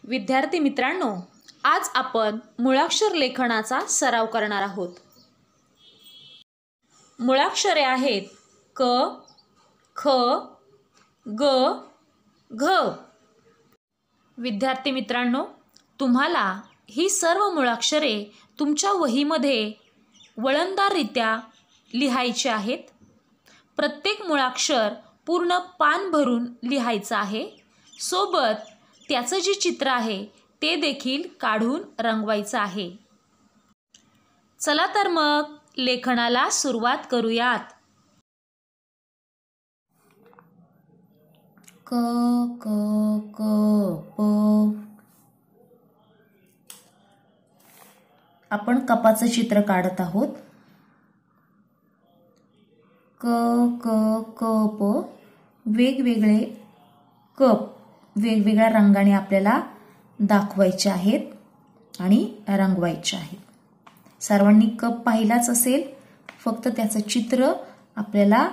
विद्यार्थी मित्रांनो, आज आपण मुळाक्षर लेखनाचा सराव करणार आहोत। मुळाक्षरे आहेत क, ख, ग, घ। विद्यार्थी मित्रांनो, तुम्हाला ही सर्व मुळाक्षरे तुमच्या वहीमध्ये वळणदाररित्या लिहायची आहेत। प्रत्येक मुळाक्षर पूर्ण पान भरून लिहायचं आहे। सोबत त्याचं जे चित्र आहे ते देखील काढून रंगवायचं आहे। चला तर मग लेखनाला सुरुवात करूयात। क क क प। आपण कपाचं चित्र काढत आहोत। क क क प। वेगवेगळे कप वेगवेगळ्या रंगाने आपल्याला दाखवायचे आहेत आणि रंगवायचे आहेत। सर्वांनी कप पाहिलाच असेल, फक्त त्याचं चित्र आपल्याला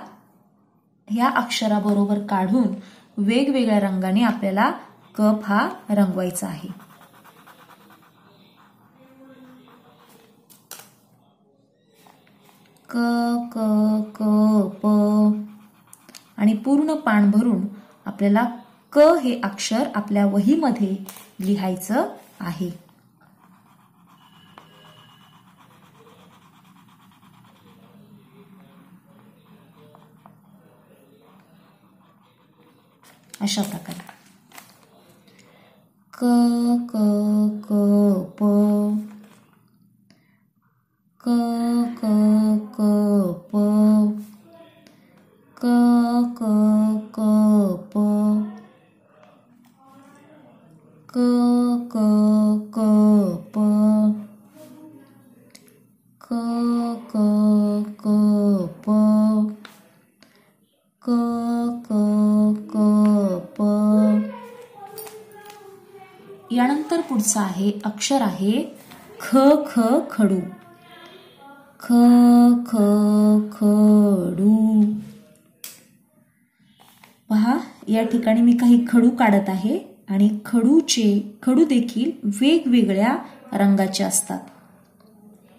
ह्या अक्षराबरोबर काढून वेगवेगळ्या रंगाने आपल्याला कप हा रंगवायचा आहे। क क क प आणि पूर्ण पान भरून आपल्याला क हे अक्षर आपल्या वहीमध्ये लिहायचं आहे। अशा प्रकारे क क क प, क क क प, क क क प, क क क प, क क क प, क क क प। यानंतर पुढचा आहे अक्षर आहे ख ख खडू। ख ख खडू। पहा, या ठिकाणी मी काही खडू काढत आहे आणि खडू देखील वेगवेगळ्या रंगाचे असतात।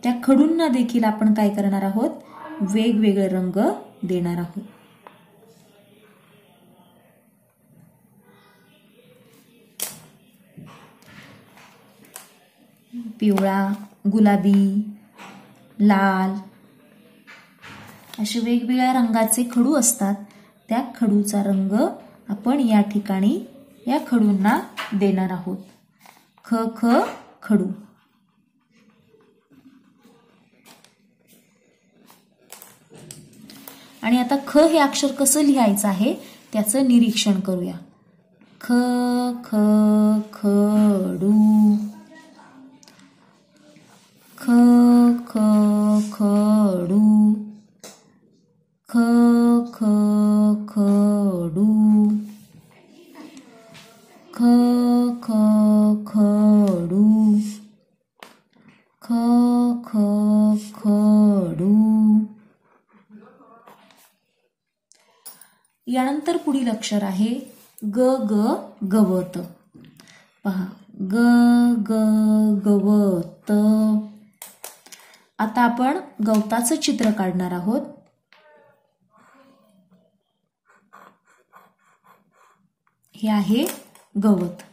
त्या खडूंना देखील आपण काय करणार आहोत, वेगवेगळे रंग देणार आहोत। पिवळा, गुलाबी, लाल असे वेगवेगळ्या रंगाचे खडू असतात। त्या खडूचा रंग आपण या ठिकाणी या खडूंना देणार आहोत। ख ख खडू। आणि आता ख हे अक्षर कसं लिहायचं आहे त्याचं निरीक्षण करूया। ख ख खडू, ख ख खडू, ख ख खडू, ख ख खडू, ख ख खडू। यानंतर पुढील अक्षर आहे ग ग गवत। पहा, ग ग गवत। आता आपण गवताचं चित्र काढणार आहोत। हे आहे गवत।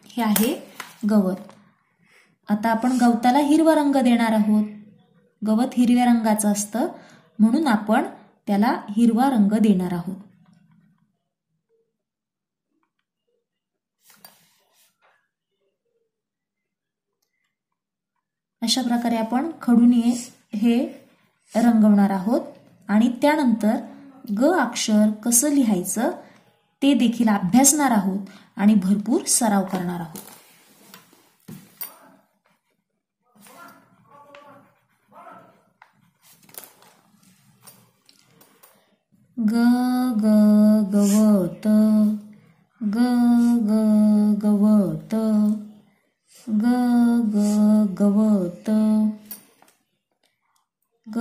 हे आहे गवत। आता आपण गवताला हिरवा रंग देणार आहोत। गवत हिरव्या रंगाचं असतं म्हणून आपण त्याला हिरवा रंग देणार आहोत। अशा प्रकारे आपण खडूने हे रंगवणार आहोत आणि त्यानंतर ग अक्षर कसं लिहायचं ते देखील अभ्यासणार आहोत आणि भरपूर सराव करणार आहोत। ग ग गवत, ग ग गवत, ग ग गवत, ग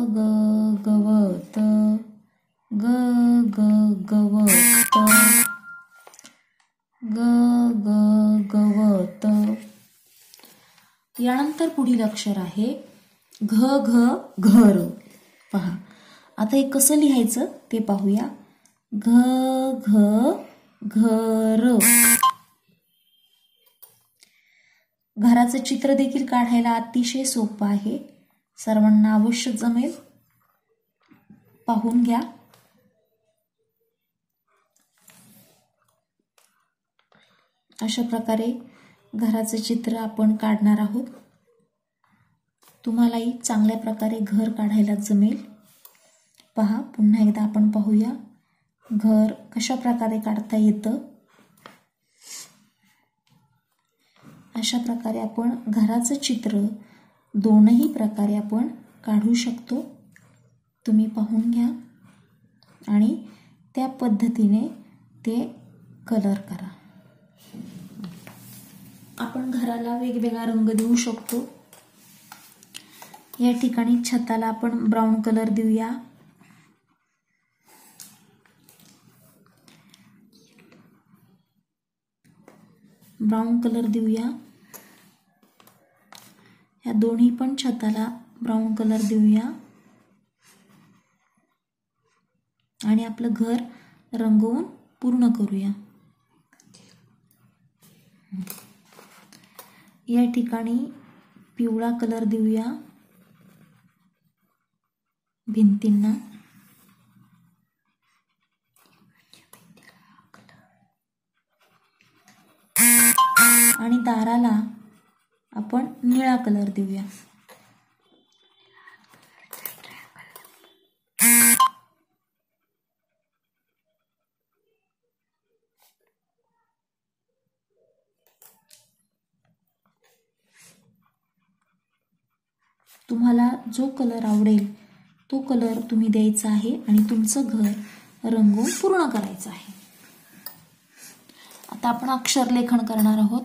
ग गवत, ग ग गवत, ग ग गवत. यानंतर पुढील अक्षर आहे घ घ घर. पहा आता हे कसं लिहायचं ते पाहूया. घ घ घर. घराचं चित्र देखील काढायला अतिशय सोपं आहे, सर्वांना अवश्य जमेल. पाहून घ्या. अशा प्रकारे घराचं चित्र आपण काढणार आहोत. तुम्हालाही चांगल्या प्रकारे घर काढायला जमेल. पहा पुन्हा एकदा आपण पाहूया घर कशा प्रकारे काढता येतं. अशा प्रकारे आपण घराचं चित्र दोनही प्रकारे आपण काढू शकतो. तुम्ही पाहून घ्या आणि त्या पद्धतीने ते कलर करा. आपण घराला वेगवेगळा रंग देऊ शकतो. या ठिकाणी छताला आपण ब्राऊन कलर देऊया. ब्राऊन कलर देऊया. या दोन्ही पण छताला ब्राऊन कलर देऊया आणि आपलं घर रंगवून पूर्ण करूया. या ठिकाणी पिवळा कलर देऊया भिंतींना. आणि दाराला आपण निळा कलर देऊया. तुम्हाला जो कलर आवडेल तो कलर तुम्ही द्यायचा आहे आणि तुमचं घर रंगवून पूर्ण करायचं आहे. आता आपण अक्षरलेखन करणार आहोत.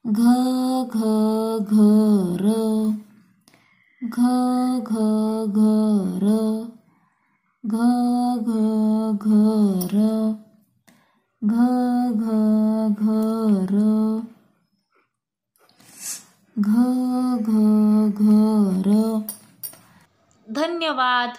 घ घ घर, घ घ घर, घ घ घर, घ घ घर, घ घ घर. धन्यवाद.